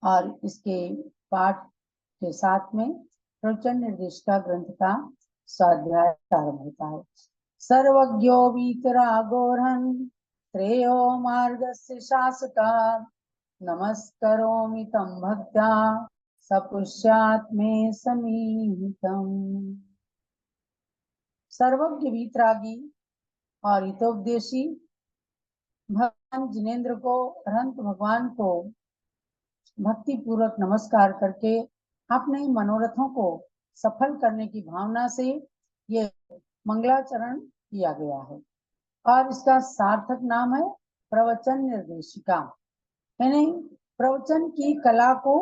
और इसके पाठ के साथ में प्रवचन निर्देशिका ग्रंथ का स्वाध्याय प्रारंभ होता है। सर्वज्ञो वीतरागोरहन् श्रेयो मार्गस्य शासका नमस्करोमि तं भक्त्या सपुष्यात् मे समीहितम्। सर्वज्ञ वीतरागी और हितोपदेशी भगवान जिनेंद्र को अनंत भगवान को भक्ति पूर्वक नमस्कार करके अपने मनोरथों को सफल करने की भावना से ये मंगलाचरण किया गया है और इसका सार्थक नाम है प्रवचन निर्देशिका, यानी प्रवचन की कला को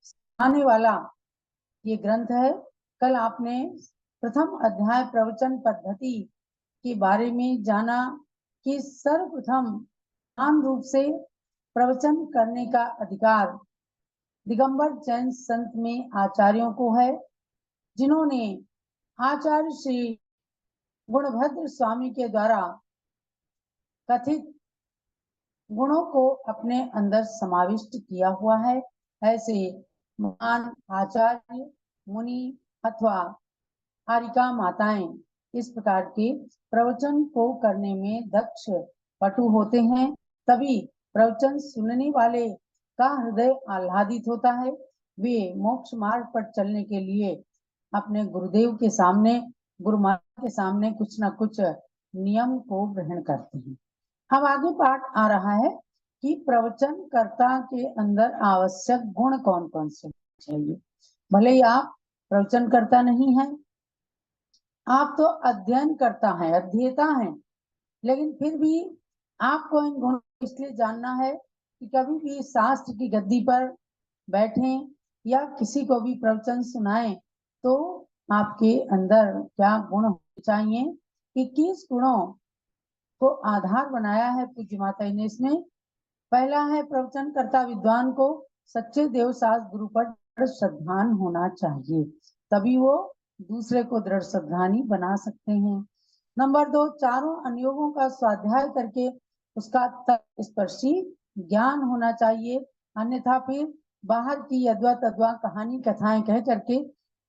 सिखाने वाला ये ग्रंथ है। कल आपने प्रथम अध्याय प्रवचन पद्धति के बारे में जाना कि सर्वप्रथम समान रूप से प्रवचन करने का अधिकार दिगंबर जैन संत में आचार्यों को है, जिन्होंने आचार्य श्री गुणभद्र स्वामी के द्वारा कथित गुणों को अपने अंदर समाविष्ट किया हुआ है। ऐसे महान आचार्य मुनि अथवा आरिका माताएं इस प्रकार के प्रवचन को करने में दक्ष पटु होते हैं, तभी प्रवचन सुनने वाले का हृदय आह्लादित होता है। वे मोक्ष मार्ग पर चलने के लिए अपने गुरुदेव के सामने, गुरु महाराज के सामने कुछ न कुछ नियम को ग्रहण करते हैं। अब आगे पाठ आ रहा है कि प्रवचनकर्ता के अंदर आवश्यक गुण कौन कौन से चाहिए। भले ही आप प्रवचनकर्ता नहीं हैं, आप तो अध्ययन करता है, अध्येता हैं, लेकिन फिर भी आपको इन गुणों को इसलिए जानना है कि कभी भी शास्त्र की गद्दी पर बैठें या किसी को भी प्रवचन सुनाएं तो आपके अंदर क्या गुण होने चाहिए, कि किस गुणों को आधार बनाया है पूज्य माता ने इसमें। पहला है प्रवचनकर्ता विद्वान को सच्चे देवशास्त्र गुरु पर श्रद्धान होना चाहिए, तभी वो दूसरे को दृढ़ श्रद्धानी बना सकते हैं। नंबर 2, चारों अनुयोगों का स्वाध्याय करके उसका तत्स्पर्शी ज्ञान होना चाहिए, अन्यथा फिर बाहर की अद्वा तद्वा कहानी कथाएं कह करके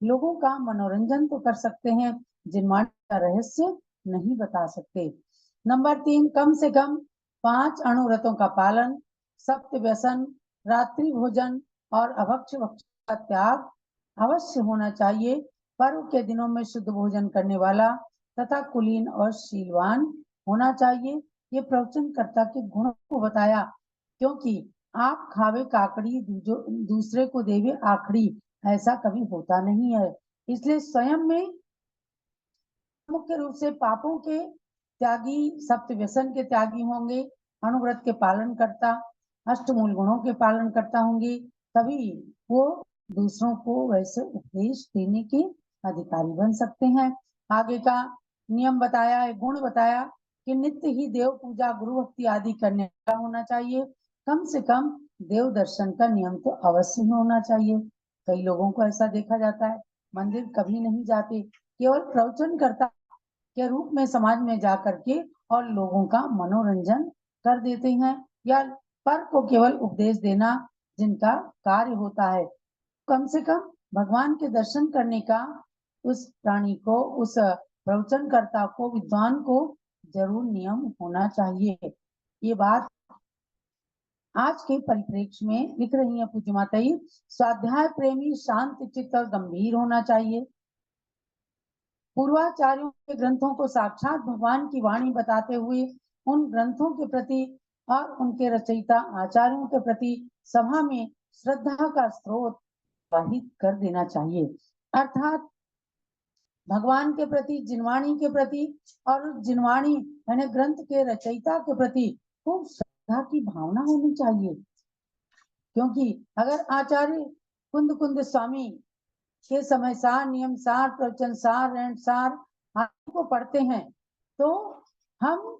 लोगों का मनोरंजन तो कर सकते हैं, जिनवाणी का रहस्य नहीं बता सकते। नंबर 3, कम से कम 5 अणुव्रतों का पालन, सप्त व्यसन, रात्रि भोजन और अभक्ष्य भक्ष्य का त्याग अवश्य होना चाहिए। पर्व के दिनों में शुद्ध भोजन करने वाला तथा कुलीन और शीलवान होना चाहिए। ये प्रवचनकर्ता के गुणों को बताया, क्योंकि आप खावे काकड़ी दूसरे को देवे आखड़ी, ऐसा कभी होता नहीं है। इसलिए स्वयं में मुख्य रूप से पापों के त्यागी, सप्त व्यसन के त्यागी होंगे, अणुव्रत के पालन करता, अष्टमूल गुणों के पालन करता होंगे, तभी वो दूसरों को वैसे उपदेश देने के अधिकारी बन सकते हैं। आगे का नियम बताया है, गुण बताया कि नित्य ही देव पूजा, गुरु भक्ति आदि करने का होना चाहिए। कम से कम देव दर्शन का नियम तो अवश्य ही होना चाहिए। कई लोगों को ऐसा देखा जाता है, मंदिर कभी नहीं जाते, केवल प्रवचन करता के रूप में समाज में जा करके और लोगों का मनोरंजन कर देते हैं, या पर को केवल उपदेश देना जिनका कार्य होता है। कम से कम भगवान के दर्शन करने का उस प्राणी को, उस प्रवचनकर्ता को, विद्वान को जरूर नियम होना चाहिए। ये बात आज के परिप्रेक्ष्य में लिख रही है पूज्य माता जी। स्वाध्याय प्रेमी, शांत चित्त और गंभीर होना चाहिए। पूर्वाचार्यों के ग्रंथों को साक्षात भगवान की वाणी बताते हुए उन ग्रंथों के प्रति और उनके रचयिता आचार्यों के प्रति सभा में श्रद्धा का स्रोत प्रवाहित कर देना चाहिए। अर्थात भगवान के प्रति, जिनवाणी के प्रति और जिनवाणी यानी ग्रंथ के रचयिता के प्रति खूब श्रद्धा की भावना होनी चाहिए। क्योंकि अगर आचार्य कुंद कुंद स्वामी के समय सार, नियम सार, प्रवचन सार, रैंट सार आदि को पढ़ते हैं तो हम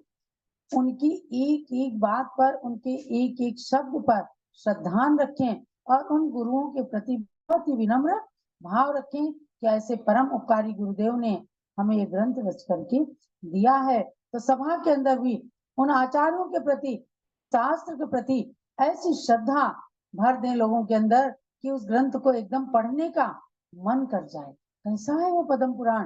उनकी एक एक बात पर, उनके एक एक शब्द पर श्रद्धान रखें और उन गुरुओं के प्रति बहुत ही विनम्र भाव रखें कि ऐसे परम उपकारी गुरुदेव ने हमें ये ग्रंथ रच करके दिया है। तो सभा के अंदर भी उन आचार्यों के प्रति, शास्त्र के प्रति ऐसी श्रद्धा भर दें लोगों के अंदर कि उस ग्रंथ को एकदम पढ़ने का मन कर जाए। कैसा है वो पद्म पुराण,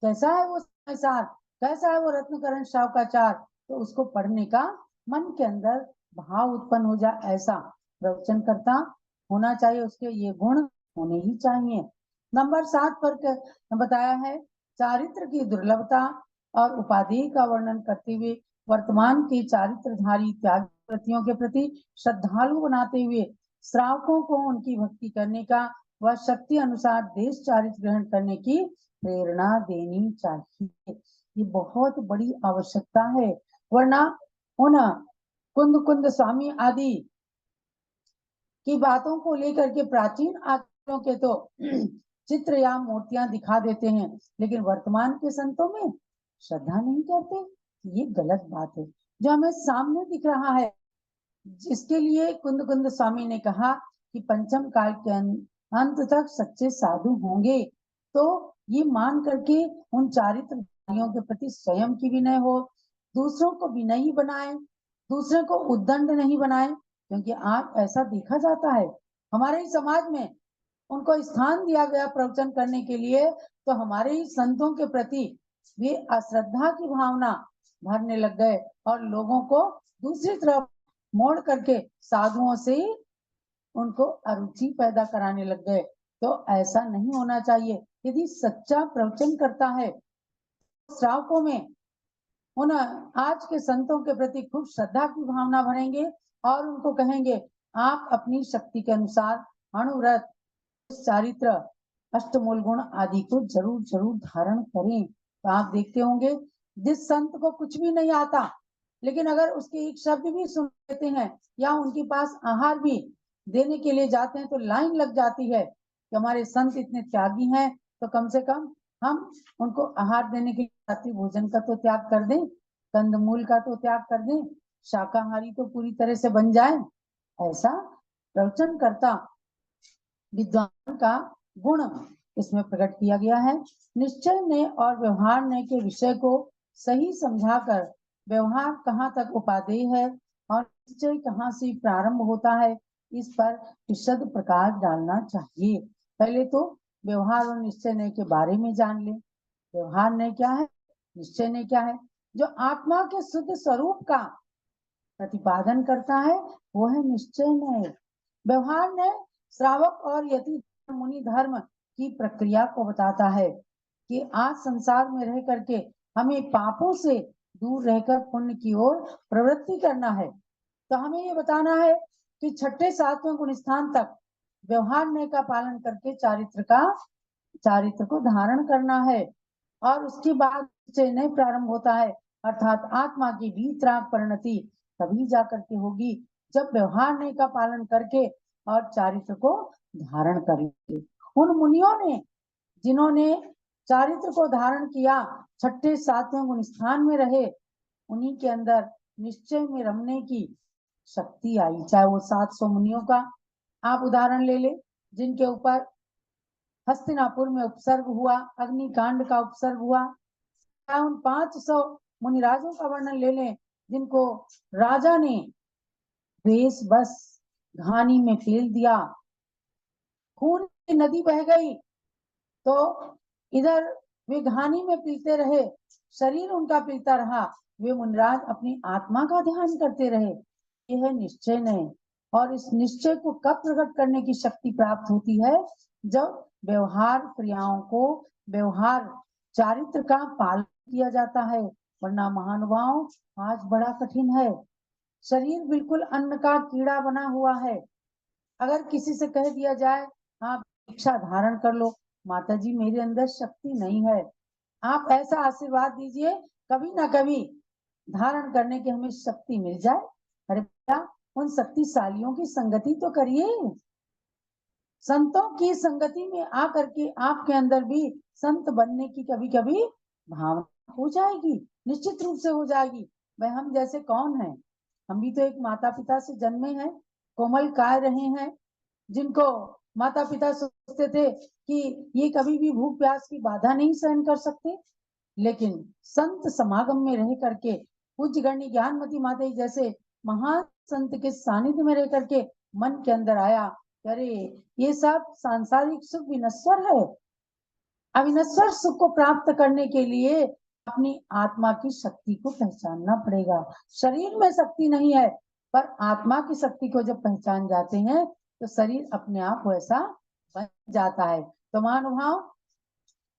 कैसा है वो समाचार, कैसा है वो रत्नकरण शावकाचार, तो उसको पढ़ने का मन के अंदर भाव उत्पन्न हो जाए, ऐसा प्रवचन करता होना चाहिए। उसके ये गुण होने ही चाहिए। नंबर 7 पर बताया है चारित्र की दुर्लभता और उपाधि का वर्णन करते हुए वर्तमान की चारित्रधारी त्याग व्रतियों के प्रति श्रद्धालु बनाते हुए श्रावकों को उनकी भक्ति करने का व शक्ति अनुसार देश चारित्र ग्रहण करने की प्रेरणा देनी चाहिए। ये बहुत बड़ी आवश्यकता है, वरना उन कुंद कुंद स्वामी आदि की बातों को लेकर के प्राचीन आचार्यों के तो चित्र या मूर्तियां दिखा देते हैं, लेकिन वर्तमान के संतों में श्रद्धा नहीं करते। ये गलत बात है। जो हमें सामने दिख रहा है, जिसके लिए कुंद कुंद स्वामी ने कहा कि पंचम काल के अंत तक सच्चे साधु होंगे, तो ये मान करके उन चारित्रधारियों के प्रति स्वयं की विनय हो, दूसरों को विनयी बनाए, दूसरे को उद्दंड नहीं बनाए। क्योंकि आज ऐसा देखा जाता है हमारे ही समाज में, उनको स्थान दिया गया प्रवचन करने के लिए, तो हमारे ही संतों के प्रति वे अश्रद्धा की भावना भरने लग गए और लोगों को दूसरी तरफ मोड़ करके साधुओं से उनको अरुचि पैदा कराने लग गए। तो ऐसा नहीं होना चाहिए। यदि सच्चा प्रवचन करता है, श्रावकों में उन आज के संतों के प्रति खूब श्रद्धा की भावना भरेंगे और उनको कहेंगे आप अपनी शक्ति के अनुसार अणुव्रत, चारित्र, अष्टमूल गुण आदि को जरूर जरूर धारण करें। तो आप देखते होंगे जिस संत को कुछ भी नहीं आता, लेकिन अगर उसके एक शब्द भी सुन लेते हैं या उनके पास आहार भी देने के लिए जाते हैं, तो लाइन लग जाती है कि हमारे संत इतने त्यागी हैं, तो कम से कम हम उनको आहार देने के लिए रात्रि भोजन का तो त्याग कर दें, कंदमूल का तो त्याग कर दें, शाकाहारी तो पूरी तरह से बन जाए। ऐसा प्रवचन करता विद्वान का गुण इसमें प्रकट किया गया है। निश्चय ने और व्यवहार ने के विषय को सही समझाकर व्यवहार कहाँ तक उपादेय है और निश्चय कहाँ से प्रारंभ होता है, इस पर विशद प्रकाश डालना चाहिए। पहले तो व्यवहार और निश्चय ने के बारे में जान ले। व्यवहार ने क्या है, निश्चय ने क्या है। जो आत्मा के शुद्ध स्वरूप का प्रतिपादन करता है वो है निश्चय ने। व्यवहार ने श्रावक और यति मुनि धर्म की प्रक्रिया को बताता है कि आज संसार में रह करके हमें पापों से दूर रहकर पुण्य की ओर प्रवृत्ति करना है। तो हमें ये बताना है कि छठे सातवें गुण स्थान तक व्यवहार ने का पालन करके चारित्र को धारण करना है और उसके बाद से नए प्रारंभ होता है, अर्थात आत्मा की वीतराग परिणति तभी जाकर के होगी जब व्यवहार ने का पालन करके और चारित्र को धारण करेंगे। उन मुनियों ने जिन्होंने चारित्र को धारण किया, छठे सातवें गुण स्थान में रहे, उन्हीं के अंदर निश्चय में रमने की शक्ति आई। चाहे वो 700 मुनियों का आप उदाहरण ले ले, जिनके ऊपर हस्तिनापुर में उपसर्ग हुआ, अग्निकांड का उपसर्ग हुआ। उन 500 मुनिराजों का वर्णन ले लें जिनको राजा ने वेश बस घानी में फेल दिया, खून की नदी बह गई, तो इधर वे घानी में पीते रहे, शरीर उनका पीता रहा, वे मुनिराज अपनी आत्मा का ध्यान करते रहे। यह है निश्चय नहीं। और इस निश्चय को कब प्रकट करने की शक्ति प्राप्त होती है, जब व्यवहार क्रियाओं को व्यवहार चारित्र का पालन किया जाता है। वरना महानुभाव आज बड़ा कठिन है। शरीर बिल्कुल अन्न का कीड़ा बना हुआ है। अगर किसी से कह दिया जाए आप भिक्षा धारण कर लो, माता जी मेरे अंदर शक्ति नहीं है, आप ऐसा आशीर्वाद दीजिए कभी ना कभी धारण करने की हमें शक्ति मिल जाए। अरे बेटा, उन शक्तिशालियों की संगति तो करिए, संतों की संगति में आकर के आपके अंदर भी संत बनने की कभी कभी भावना हो जाएगी, निश्चित रूप से हो जाएगी। भाई हम जैसे कौन है, हम भी तो एक माता पिता से जन्मे हैं, कोमल काय रहे हैं, जिनको माता पिता सोचते थे कि ये कभी भी भूख प्यास की बाधा नहीं सहन कर सकते, लेकिन संत समागम में रह करके पूज्य गण्य ज्ञानमती माता जैसे महान संत के सानिध्य में रह करके मन के अंदर आया, अरे ये सब सांसारिक सुख विनश्वर है, अविनश्वर सुख को प्राप्त करने के लिए अपनी आत्मा की शक्ति को पहचानना पड़ेगा। शरीर में शक्ति नहीं है, पर आत्मा की शक्ति को जब पहचान जाते हैं तो शरीर अपने आप वैसा बन जाता है। तो महानुभाव,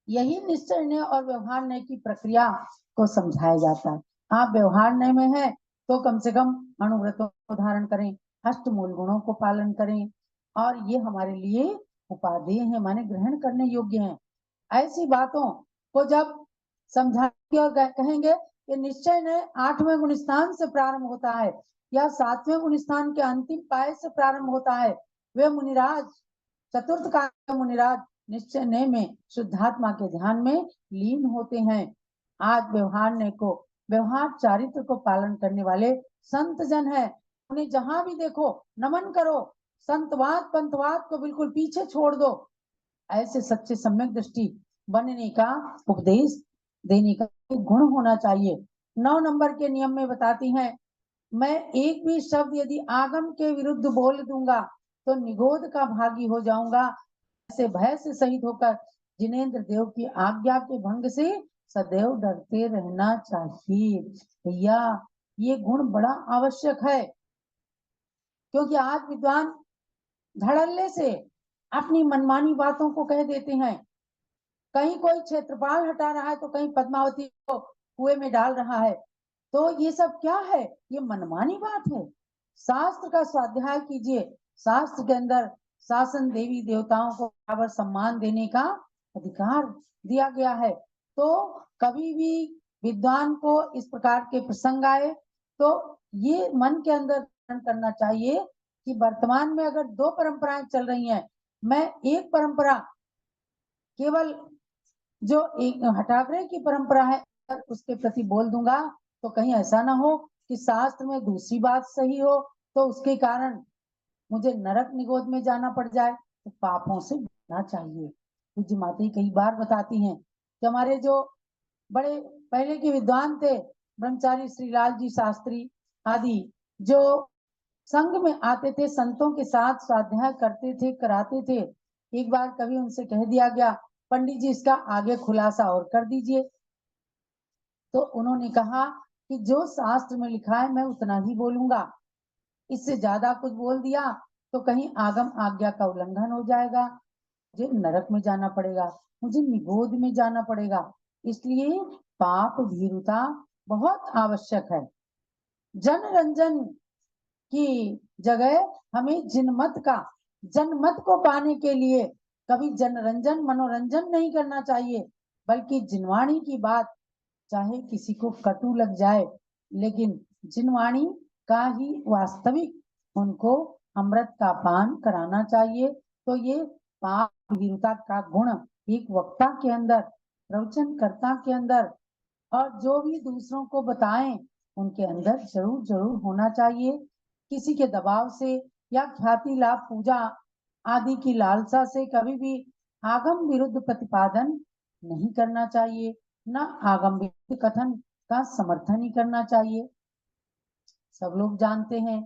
यही निश्चय और व्यवहार न्याय की प्रक्रिया को समझाया जाता है। आप व्यवहार न्याय में है तो कम से कम अनुव्रतों को धारण करें, अष्टमूल गुणों को पालन करें, और ये हमारे लिए उपादेय है, माने ग्रहण करने योग्य हैं। ऐसी बातों को जब समझाएंगे और कहेंगे कि निश्चय ने 8वें गुण स्थान से प्रारंभ होता है या 7वें गुण स्थान के अंतिम पाए से प्रारंभ होता है, वे मुनिराज, चतुर्थ काल मुनिराज निश्चय ने में शुद्धात्मा के ध्यान में लीन होते हैं। आज व्यवहार ने को, व्यवहार चारित्र को पालन करने वाले संत जन है, उन्हें जहां भी देखो नमन करो, संतवाद पंथवाद को बिल्कुल पीछे छोड़ दो। ऐसे सच्चे सम्यक दृष्टि बनने का उपदेश देने का गुण होना चाहिए। 9 नंबर के नियम में बताती हैं, मैं एक भी शब्द यदि आगम के विरुद्ध बोल दूंगा तो निगोद का भागी हो जाऊंगा। ऐसे भय से सहित होकर जिनेन्द्र देव की आज्ञा के भंग से सदैव डरते रहना चाहिए। भैया ये गुण बड़ा आवश्यक है, क्योंकि आज विद्वान धड़ल्ले से अपनी मनमानी बातों को कह देते हैं। कहीं कोई क्षेत्रपाल हटा रहा है तो कहीं पद्मावती को कुएं में डाल रहा है, तो ये सब क्या है? ये मनमानी बात है। शास्त्र का स्वाध्याय कीजिए। शास्त्र के अंदर शासन देवी देवताओं को बराबर सम्मान देने का अधिकार दिया गया है। तो कभी भी विद्वान को इस प्रकार के प्रसंग आए तो ये मन के अंदर करना चाहिए कि वर्तमान में अगर 2 परंपराएं चल रही हैं, मैं एक परंपरा केवल जो एक हठाकरे की परंपरा है उसके प्रति बोल दूंगा तो कहीं ऐसा ना हो कि शास्त्र में दूसरी बात सही हो तो उसके कारण मुझे नरक निगोद में जाना पड़ जाए। तो पापों से बचना चाहिए। पूज्य माता कई बार बताती हैं कि हमारे जो बड़े पहले के विद्वान थे, ब्रह्मचारी श्रीलाल जी शास्त्री आदि, जो संघ में आते थे, संतों के साथ स्वाध्याय करते थे, कराते थे। एक बार कभी उनसे कह दिया गया, पंडित जी इसका आगे खुलासा और कर दीजिए। तो उन्होंने कहा कि जो शास्त्र में लिखा है मैं उतना ही बोलूंगा, इससे ज्यादा कुछ बोल दिया तो कहीं आगम आज्ञा का उल्लंघन हो जाएगा, मुझे नरक में जाना पड़ेगा, मुझे निगोद में जाना पड़ेगा। इसलिए पाप भीरुता बहुत आवश्यक है। जनरंजन की जगह हमें जनमत को पाने के लिए कभी जनरंजन मनोरंजन नहीं करना चाहिए, बल्कि जिनवाणी की बात चाहे किसी को कटु लग जाए, लेकिन जिनवाणी का ही वास्तविक उनको अमृत का पान कराना चाहिए। तो ये पाप भीरुता का गुण एक वक्ता के अंदर, प्रवचनकर्ता के अंदर और जो भी दूसरों को बताएं उनके अंदर जरूर जरूर होना चाहिए। किसी के दबाव से या ख्याति लाभ पूजा आदि की लालसा से कभी भी आगम विरुद्ध प्रतिपादन नहीं करना चाहिए, न आगम विरुद्ध कथन का समर्थन ही करना चाहिए। सब लोग जानते हैं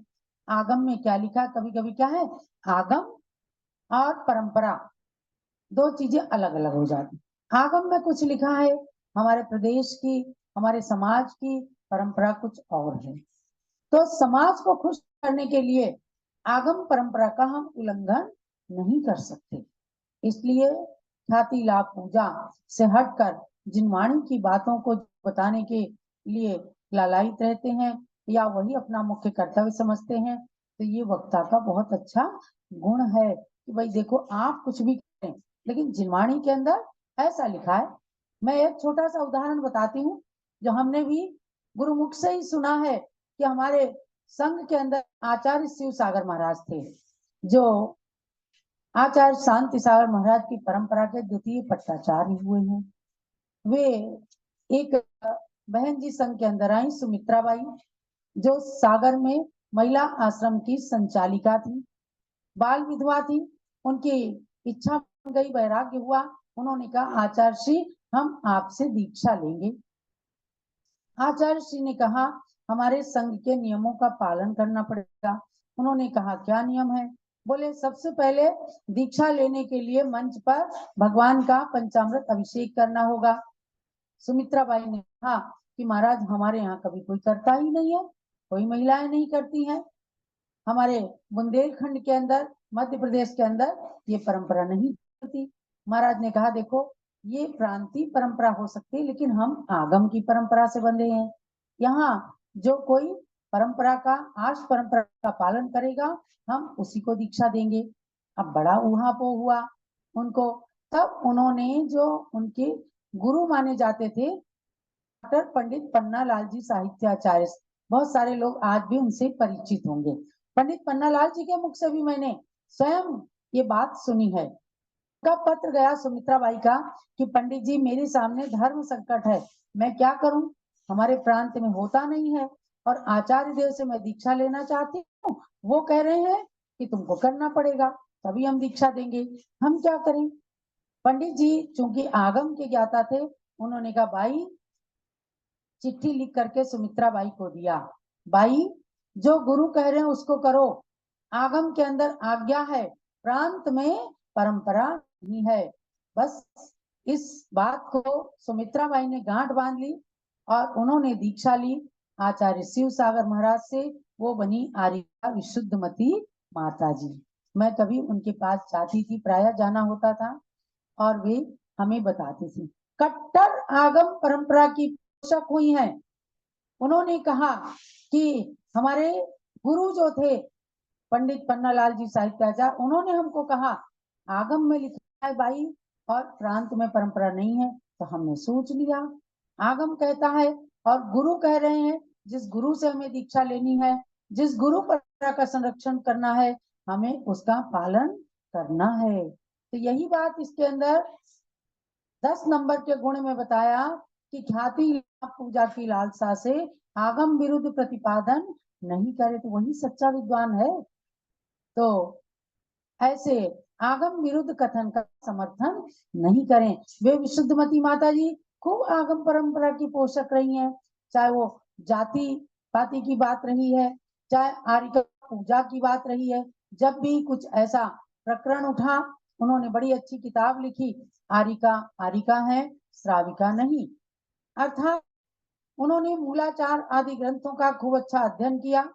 आगम में क्या लिखा, कभी कभी क्या है, आगम और परंपरा दो चीजें अलग अलग हो जाती। आगम में कुछ लिखा है हमारे प्रदेश की, हमारे समाज की, परंपरा कुछ और है। तो समाज को खुश करने के लिए आगम परंपरा का हम उल्लंघन नहीं कर सकते। इसलिए ख्याति लाभ पूजा से हटकर जिनवाणी की बातों को बताने के लिए लालायित रहते हैं या वही अपना मुख्य कर्तव्य समझते हैं, तो ये वक्ता का बहुत अच्छा गुण है कि भाई देखो आप कुछ भी करें लेकिन जिनवाणी के अंदर ऐसा लिखा है। मैं एक छोटा सा उदाहरण बताती हूँ जो हमने भी गुरुमुख से ही सुना है कि हमारे संघ के अंदर आचार्य शिव सागर महाराज थे, जो आचार्य शांति सागर महाराज की परंपरा के द्वितीय पट्टाचार्य हुए हैं। वे एक बहन जी संघ के अंदर आई, सुमित्रा बाई, जो सागर में महिला आश्रम की संचालिका थी, बाल विधवा थी। उनकी इच्छा बन गई, वैराग्य हुआ, उन्होंने कहा आचार्य श्री हम आपसे दीक्षा लेंगे। आचार्य श्री ने कहा हमारे संघ के नियमों का पालन करना पड़ेगा, उन्होंने कहा क्या नियम है? बोले सबसे पहले दीक्षा लेने के लिए मंच पर भगवान का पंचामृत अभिषेक करना होगा। सुमित्रा बाई ने कहा कि महाराज हमारे यहाँ कभी कोई करता ही नहीं है, कोई महिलाएं नहीं करती हैं, हमारे बुंदेलखंड के अंदर, मध्य प्रदेश के अंदर ये परंपरा नहीं होती। महाराज ने कहा देखो ये प्रांतीय परंपरा हो सकती है, लेकिन हम आगम की परंपरा से बंधे हैं। यहाँ जो कोई परंपरा का, आर्ष परंपरा का पालन करेगा, हम उसी को दीक्षा देंगे। अब बड़ा ऊहापोह हुआ उनको। तब उन्होंने जो उनके गुरु माने जाते थे डॉक्टर पंडित पन्नालाल जी साहित्याचार्य, बहुत सारे लोग आज भी उनसे परिचित होंगे। पंडित पन्नालाल जी के मुख से भी मैंने स्वयं ये बात सुनी है। का पत्र गया सुमित्रा बाई का कि पंडित जी मेरे सामने धर्म संकट है, मैं क्या करूं, हमारे प्रांत में होता नहीं है और आचार्य देव से मैं दीक्षा लेना चाहती हूँ, वो कह रहे हैं कि तुमको करना पड़ेगा तभी हम दीक्षा देंगे, हम क्या करें? पंडित जी चूंकि आगम के ज्ञाता थे, उन्होंने कहा बाई, चिट्ठी लिख करके सुमित्रा बाई को दिया, बाई जो गुरु कह रहे हैं उसको करो, आगम के अंदर आज्ञा है, प्रांत में परंपरा नहीं है। बस इस बात को सुमित्रा बाई ने गांठ बांध ली और उन्होंने दीक्षा ली आचार्य शिव सागर महाराज से। वो बनी आर्या विशुद्धमती माता जी। मैं कभी उनके पास जाती थी, प्राय जाना होता था और वे हमें बताती थी। कट्टर आगम परंपरा की पोषक हुई हैं। उन्होंने कहा कि हमारे गुरु जो थे पंडित पन्नालाल जी साहित्याचार्य, उन्होंने हमको कहा आगम में लिखा है बाई और प्रांत में परंपरा नहीं है, तो हमने सोच लिया आगम कहता है और गुरु कह रहे हैं, जिस गुरु से हमें दीक्षा लेनी है, जिस गुरु परंपरा का संरक्षण करना है, हमें उसका पालन करना है। तो यही बात इसके अंदर 10 नंबर के गुण में बताया कि ख्याति पूजा की लालसा से आगम विरुद्ध प्रतिपादन नहीं करे तो वही सच्चा विद्वान है। तो ऐसे आगम विरुद्ध कथन का समर्थन नहीं करें। वे विशुद्धमती माता जी खूब आगम परंपरा की पोषक रही हैं, चाहे वो जाति पाति की बात रही है, चाहे आर्य पूजा की बात रही है। जब भी कुछ ऐसा प्रकरण उठा, उन्होंने बड़ी अच्छी किताब लिखी, आरिका आरिका है, श्राविका नहीं। अर्थात उन्होंने मूलाचार आदि ग्रंथों का खूब अच्छा अध्ययन किया,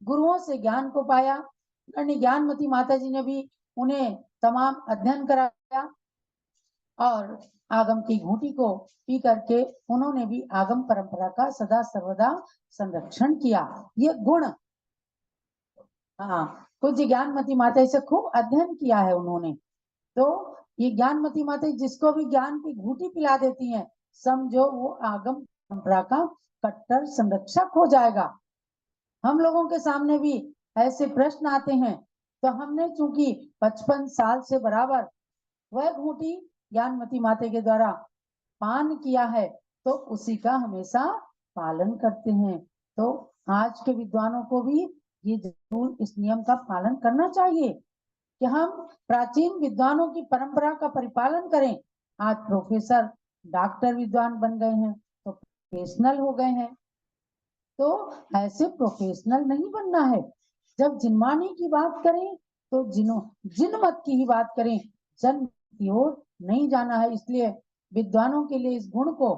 गुरुओं से ज्ञान को पाया। ज्ञानमती माता जी ने भी उन्हें तमाम अध्ययन कराया और आगम की घूंटी को पी करके उन्होंने भी आगम परंपरा का सदा सर्वदा संरक्षण किया। ये गुण, हाँ, कुछ ज्ञानमती माता से खूब अध्ययन किया है उन्होंने। तो ये ज्ञानमती माता जिसको भी ज्ञान की घूंटी पिला देती हैं, समझो वो आगम परंपरा का कट्टर संरक्षक हो जाएगा। हम लोगों के सामने भी ऐसे प्रश्न आते हैं, तो हमने चूंकि 55 साल से बराबर वह घूंटी ज्ञानमती माता के द्वारा पान किया है, तो उसी का हमेशा पालन करते हैं। तो आज के विद्वानों को भी ये जरूर इस नियम का पालन करना चाहिए कि हम प्राचीन विद्वानों की परंपरा का परिपालन करें। आज प्रोफेसर डॉक्टर विद्वान बन गए हैं, तो प्रोफेशनल हो गए हैं, तो ऐसे प्रोफेशनल नहीं बनना है। जब जिनमानी की बात करें तो जिन मत की ही बात करें, जन की ओर नहीं जाना है। इसलिए विद्वानों के लिए इस गुण को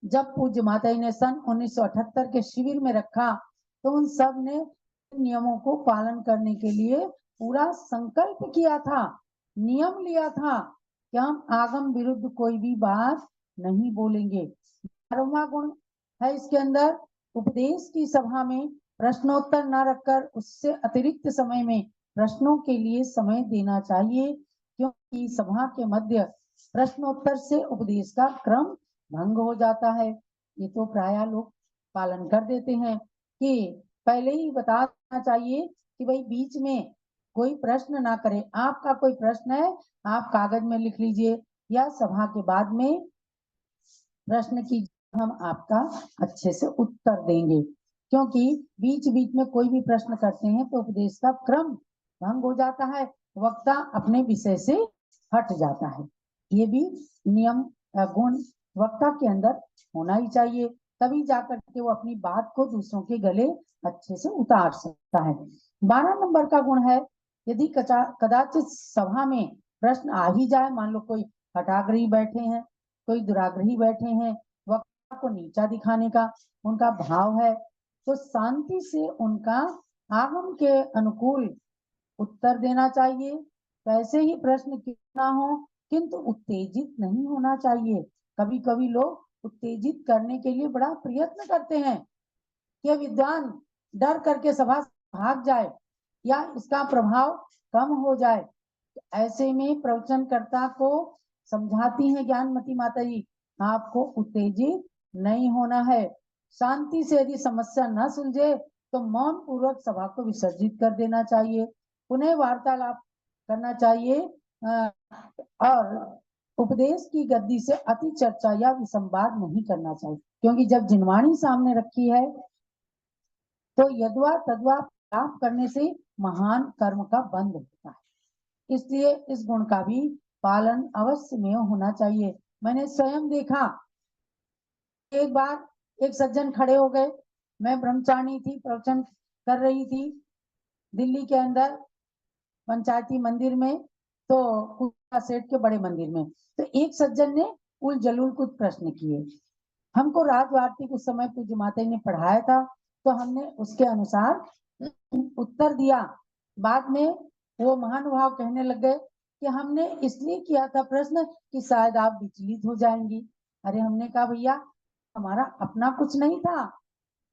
जब पूज्य माता जी ने सन 1978 के शिविर में रखा, तो उन सब ने नियमों को पालन करने के लिए पूरा संकल्प किया था, नियम लिया था कि हम आगम विरुद्ध कोई भी बात नहीं बोलेंगे। 12वां गुण है इसके अंदर, उपदेश की सभा में प्रश्नोत्तर न रखकर उससे अतिरिक्त समय में प्रश्नों के लिए समय देना चाहिए, क्योंकि सभा के मध्य प्रश्नोत्तर से उपदेश का क्रम भंग हो जाता है। ये तो प्राय लोग पालन कर देते हैं कि पहले ही बता देना चाहिए कि भाई बीच में कोई प्रश्न ना करे। आपका कोई प्रश्न है, आप कागज में लिख लीजिए या सभा के बाद में प्रश्न की, हम आपका अच्छे से उत्तर देंगे। क्योंकि बीच बीच में कोई भी प्रश्न करते हैं तो उपदेश का क्रम भंग हो जाता है, वक्ता अपने विषय से हट जाता है। ये भी नियम गुण वक्ता के अंदर होना ही चाहिए। तभी जाकर के वो अपनी बात को दूसरों के गले अच्छे से उतार सकता है। 12 नंबर का गुण है, यदि कदाचित सभा में प्रश्न आ ही जाए, मान लो कोई हठाग्रही बैठे हैं, कोई दुराग्रही बैठे हैं, वक्ता को नीचा दिखाने का उनका भाव है, तो शांति से उनका आगम के अनुकूल उत्तर देना चाहिए। वैसे ही प्रश्न क्यों ना हो, किंतु उत्तेजित नहीं होना चाहिए। कभी कभी लोग उत्तेजित करने के लिए बड़ा प्रयत्न करते हैं कि विद्वान डर करके सभा से भाग जाए या इसका प्रभाव कम हो जाए। ऐसे में प्रवचनकर्ता को समझाती हैं ज्ञानमती माता जी, आपको उत्तेजित नहीं होना है। शांति से यदि समस्या न सुलझे तो मौन पूर्वक सभा को विसर्जित कर देना चाहिए, पुनः वार्तालाप करना चाहिए और उपदेश की गद्दी से अति चर्चा या विसंवाद नहीं करना चाहिए, क्योंकि जब जिनवाणी सामने रखी है तो यद्वा तद्वा पाप करने से महान कर्म का बंध होता है। इसलिए इस गुण का भी पालन अवश्य में होना चाहिए। मैंने स्वयं देखा, एक बार एक सज्जन खड़े हो गए, मैं ब्रह्मचारिणी थी, प्रवचन कर रही थी दिल्ली के अंदर पंचायती मंदिर में, तो सेठ के बड़े मंदिर में, तो एक सज्जन ने उल जलूल कुछ प्रश्न किए। हमको राजवार्तिक उस समय पूज्य माता ने पढ़ाया था, तो हमने उसके अनुसार उत्तर दिया। बाद में वो महानुभाव कहने लग गए कि हमने इसलिए किया था प्रश्न कि शायद आप विचलित हो जाएंगी। अरे हमने कहा भैया हमारा अपना कुछ नहीं था,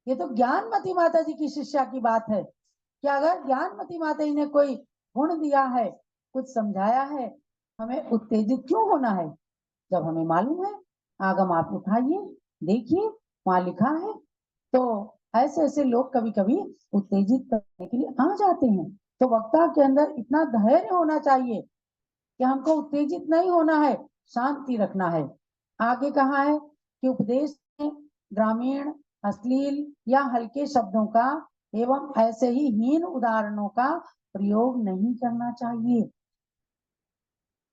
ये तो ज्ञानमती माता जी की शिष्या की बात है कि अगर ज्ञानमती माता जी ने कोई गुण दिया है, कुछ समझाया है, हमें उत्तेजित क्यों होना है जब हमें मालूम है। आगम आप उठाइए देखिए वहां लिखा है। तो ऐसे ऐसे लोग कभी कभी उत्तेजित करने के लिए आ जाते हैं, तो वक्ता के अंदर इतना धैर्य होना चाहिए कि हमको उत्तेजित नहीं होना है, शांति रखना है। आगे कहा है कि उपदेश में ग्रामीण, अश्लील या हल्के शब्दों का एवं ऐसे ही हीन उदाहरणों का प्रयोग नहीं करना चाहिए।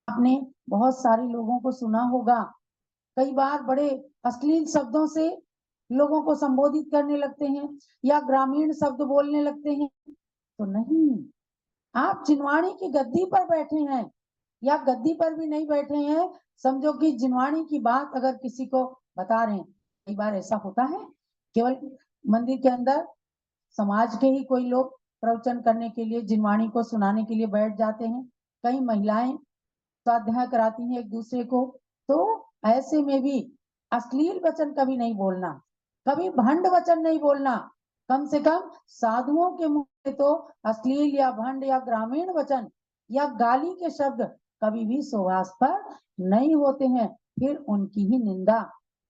आपने बहुत सारे लोगों को सुना होगा, कई बार बड़े अश्लील शब्दों से लोगों को संबोधित करने लगते हैं या ग्रामीण शब्द बोलने लगते हैं। तो नहीं, आप जिनवाणी की गद्दी पर बैठे हैं या गद्दी पर भी नहीं बैठे हैं, समझो कि जिनवाणी की बात अगर किसी को बता रहे हैं। कई बार ऐसा होता है केवल मंदिर के अंदर समाज के ही कोई लोग प्रवचन करने के लिए जिनवाणी को सुनाने के लिए बैठ जाते हैं, कई महिलाएं स्वाध्याय कराती हैं एक दूसरे को। तो ऐसे में भी अश्लील वचन कभी नहीं बोलना, कभी भंड वचन नहीं बोलना। कम से कम साधुओं के मुंह से तो अश्लील या भंड या ग्रामीण वचन या गाली के शब्द कभी भी शोभास्पद नहीं होते हैं, फिर उनकी ही निंदा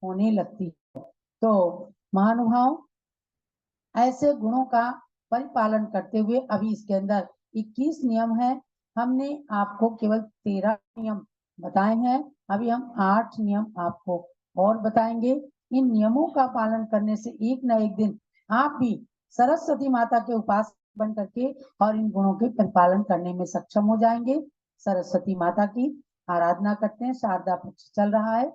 होने लगती है। तो महानुभाव ऐसे गुणों का परिपालन करते हुए अभी इसके अंदर 21 नियम है, हमने आपको केवल 13 नियम बताए हैं, अभी हम 8 नियम आपको और बताएंगे। इन नियमों का पालन करने से एक न एक दिन आप भी सरस्वती माता के उपासक बन करके और इन गुणों के परिपालन करने में सक्षम हो जाएंगे। सरस्वती माता की आराधना करते हैं, शारदा पक्ष चल रहा है।